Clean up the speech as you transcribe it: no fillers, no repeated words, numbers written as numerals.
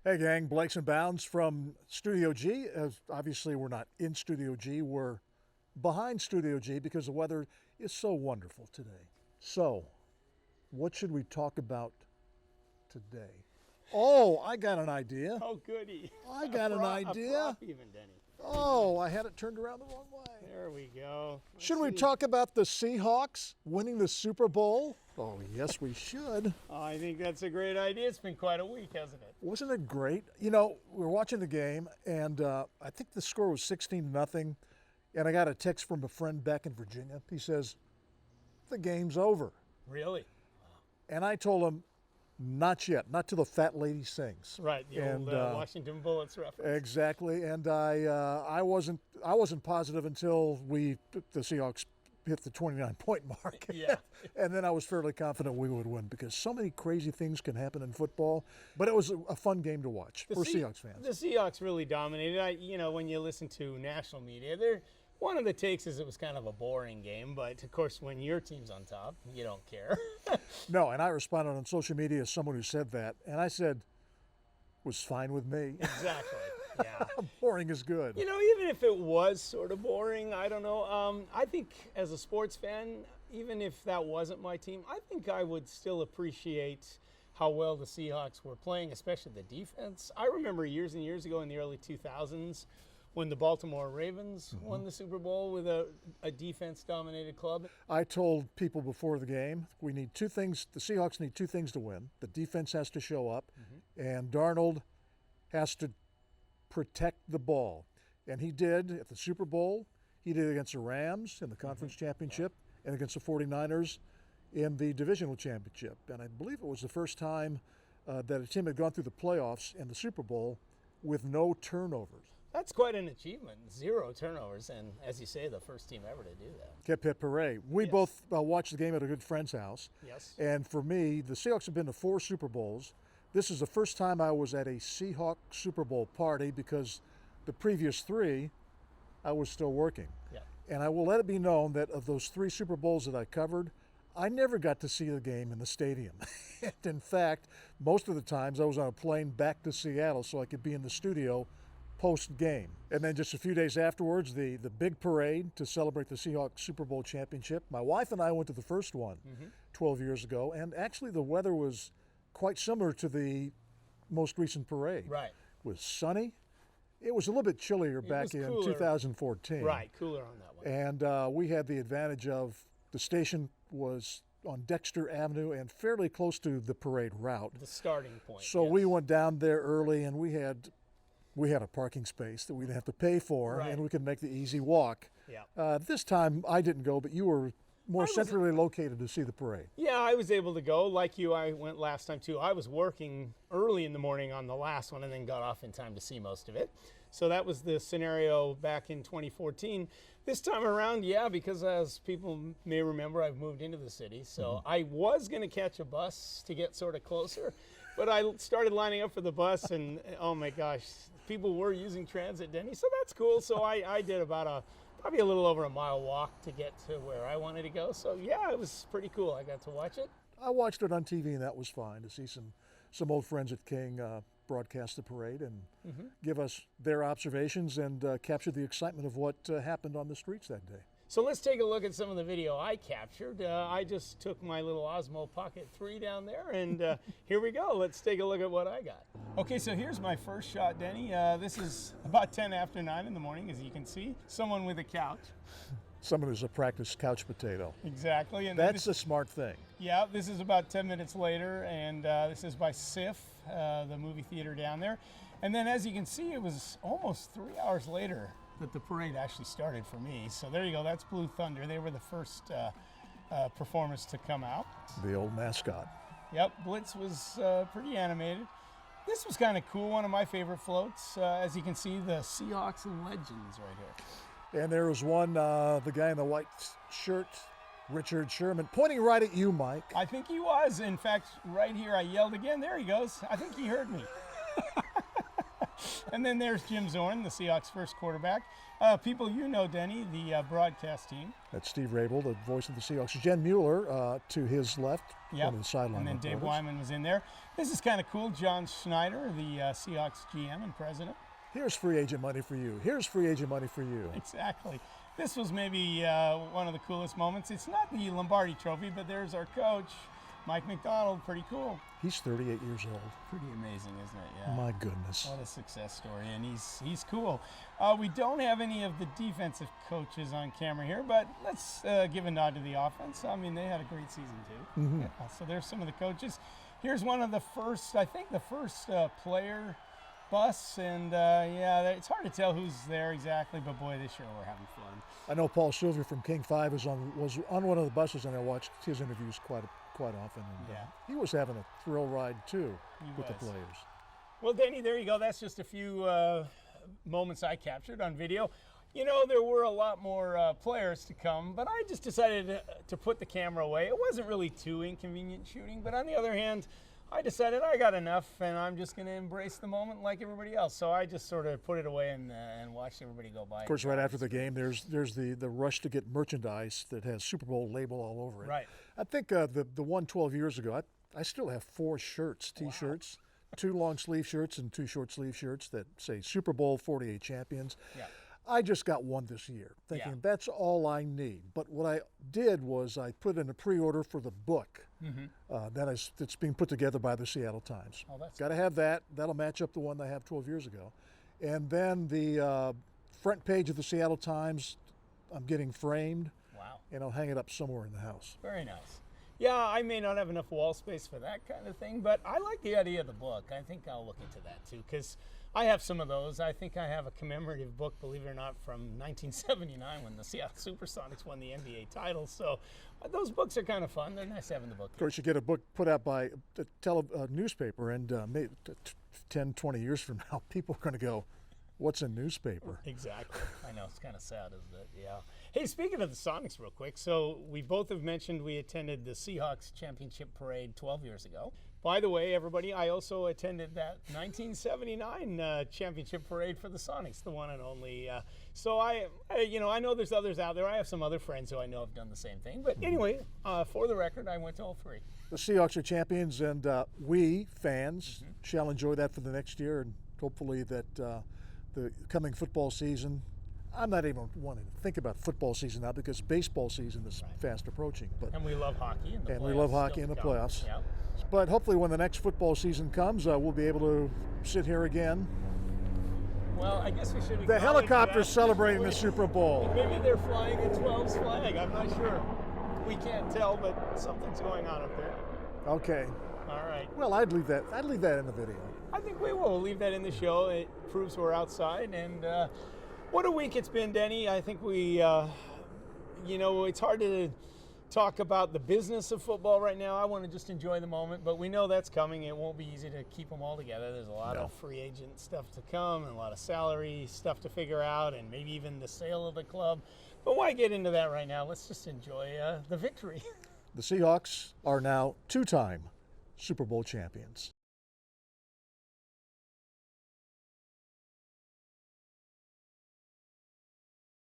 Hey gang, Blakes and Bounds from Studio G. Obviously we're not in Studio G, we're behind Studio G because the weather is so wonderful today. So, what should we talk about today? Oh, I got an idea. Oh, goody. I got an idea. A prop even, Denny. Oh, I had it turned around the wrong way. There we go. Should we talk about the Seahawks winning the Super Bowl? Oh, yes, we should. Oh, I think that's a great idea. It's been quite a week, hasn't it? Wasn't it great? You know, we were watching the game, and I think the score was 16-0, and I got a text from a friend back in Virginia. He says, the game's over. Really? And I told him, not yet, not till the fat lady sings. Right, the old Washington Bullets reference. Exactly, and I wasn't positive until the Seahawks hit the 29-point mark. Yeah. And then I was fairly confident we would win because so many crazy things can happen in football. But it was a fun game to watch for Seahawks fans. The Seahawks really dominated. When you listen to national media, one of the takes is it was kind of a boring game, but of course when your team's on top, you don't care. No, and I responded on social media as someone who said that, and I said, was fine with me. Exactly, yeah. Boring is good. You know, even if it was sort of boring, I don't know. I think as a sports fan, even if that wasn't my team, I think I would still appreciate how well the Seahawks were playing, especially the defense. I remember years and years ago in the early 2000s, when the Baltimore Ravens won the Super Bowl with a defense-dominated club. I told people before the game, we need two things. The Seahawks need two things to win. The defense has to show up, and Darnold has to protect the ball. And he did at the Super Bowl. He did against the Rams in the conference championship and against the 49ers in the divisional championship. And I believe it was the first time that a team had gone through the playoffs and the Super Bowl with no turnovers. That's quite an achievement. 0 turnovers, and as you say, the first team ever to do that. Hip hip hooray. We both watched the game at a good friend's house. Yes. And for me, the Seahawks have been to 4 Super Bowls. This is the first time I was at a Seahawks Super Bowl party because the previous 3, I was still working. Yeah. And I will let it be known that of those 3 Super Bowls that I covered, I never got to see the game in the stadium. And in fact, most of the times I was on a plane back to Seattle so I could be in the studio post-game. And then just a few days afterwards, the big parade to celebrate the Seahawks Super Bowl championship. My wife and I went to the first one 12 years ago, and actually the weather was quite similar to the most recent parade. Right. It was sunny. It was a little bit chillier back in 2014. Right, cooler on that one. And we had the advantage of the station was on Dexter Avenue and fairly close to the parade route. The starting point. So we went down there early, and we had a parking space that we didn't have to pay for, and we could make the easy walk. Yeah. This time I didn't go, but you were more centrally located to see the parade. Yeah, I was able to go. Like you, I went last time too. I was working early in the morning on the last one and then got off in time to see most of it. So that was the scenario back in 2014. This time around, because as people may remember, I've moved into the city. So I was going to catch a bus to get sort of closer, but I started lining up for the bus and oh my gosh, people were using transit, Denny. So that's cool. So I did about probably a little over a mile walk to get to where I wanted to go. So yeah, it was pretty cool. I got to watch it. I watched it on TV, and that was fine to see some old friends at King broadcast the parade and give us their observations and capture the excitement of what happened on the streets that day. So let's take a look at some of the video I captured. I just took my little Osmo Pocket 3 down there, and here we go. Let's take a look at what I got. Okay, so here's my first shot, Denny. This is about 10 after 9 in the morning, as you can see. Someone with a couch. Someone who's a practiced couch potato. Exactly. And that's a smart thing. Yeah, this is about 10 minutes later, and this is by SIF, the movie theater down there. And then as you can see, it was almost 3 hours later that the parade actually started for me. So there you go, that's Blue Thunder. They were the first performers to come out. The old mascot. Yep, Blitz was pretty animated. This was kind of cool, one of my favorite floats. As you can see, the Seahawks and Legends right here. And there was one, the guy in the white shirt, Richard Sherman, pointing right at you, Mike. I think he was. In fact, right here, I yelled again. There he goes. I think he heard me. And then there's Jim Zorn, the Seahawks' first quarterback. People you know, Denny, the broadcast team. That's Steve Rabel, the voice of the Seahawks. Jen Mueller to his left, one of the sideline And then Dave reporters. Wyman was in there. This is kind of cool. John Schneider, the Seahawks GM and president. Here's free agent money for you. Here's free agent money for you. Exactly. This was maybe one of the coolest moments. It's not the Lombardi Trophy, but there's our coach, Mike McDonald. Pretty cool. He's 38 years old. Pretty amazing, isn't it? Yeah. My goodness. What a success story, and he's cool. We don't have any of the defensive coaches on camera here, but let's give a nod to the offense. I mean, they had a great season too. Mm-hmm. Yeah, so there's some of the coaches. Here's one of the first, I think the first player bus, and it's hard to tell who's there exactly, but boy, this year we're having fun. I know Paul Silver from King 5 was on one of the buses, and I watched his interviews quite often. And, he was having a thrill ride too with the players. Well, Danny, there you go. That's just a few moments I captured on video. You know, there were a lot more players to come, but I just decided to put the camera away. It wasn't really too inconvenient shooting, but on the other hand, I decided I got enough, and I'm just going to embrace the moment like everybody else. So I just sort of put it away and watched everybody go by. Of course, right after the game, there's the rush to get merchandise that has Super Bowl label all over it. Right. I think the one 12 years ago, I still have 4 shirts, T-shirts, 2 long sleeve shirts and 2 short sleeve shirts that say Super Bowl 48 champions. Yeah. I just got one this year, thinking that's all I need. But what I did was I put in a pre-order for the book that's being put together by the Seattle Times. Oh, that's got to have that. That'll match up the one I have 12 years ago. And then the front page of the Seattle Times, I'm getting framed. Wow. And I'll hang it up somewhere in the house. Very nice. Yeah, I may not have enough wall space for that kind of thing, but I like the idea of the book. I think I'll look into that too, because I have some of those. I think I have a commemorative book, believe it or not, from 1979 when the Seattle Supersonics won the NBA title. So those books are kind of fun. They're nice having the book. Of course, you get a book put out by a newspaper, and maybe 10, 20 years from now, people are going to go, what's a newspaper? Exactly. I know. It's kind of sad, isn't it? Yeah. Hey, speaking of the Sonics real quick, so we both have mentioned we attended the Seahawks Championship Parade 12 years ago. By the way, everybody, I also attended that 1979 championship parade for the Sonics, the one and only. So I know there's others out there. I have some other friends who I know have done the same thing. But anyway, for the record, I went to all 3. The Seahawks are champions, and we, fans, shall enjoy that for the next year, and hopefully that the coming football season, I'm not even wanting to think about football season now because baseball season is fast approaching. And we love hockey in the playoffs. And we love hockey in the playoffs. Yep. But hopefully when the next football season comes, we'll be able to sit here again. Well, I guess we should. The helicopter's celebrating the Super Bowl. Maybe they're flying a 12's flag. I'm not sure. We can't tell, but something's going on up there. Okay. All right. Well, I'd leave that in the video. I think we will. We'll leave that in the show. It proves we're outside. And what a week it's been, Denny. I think we, it's hard to talk about the business of football right now. I want to just enjoy the moment, but we know that's coming. It won't be easy to keep them all together. There's a lot of free agent stuff to come and a lot of salary stuff to figure out and maybe even the sale of the club. But why get into that right now? Let's just enjoy the victory. The Seahawks are now 2-time Super Bowl champions.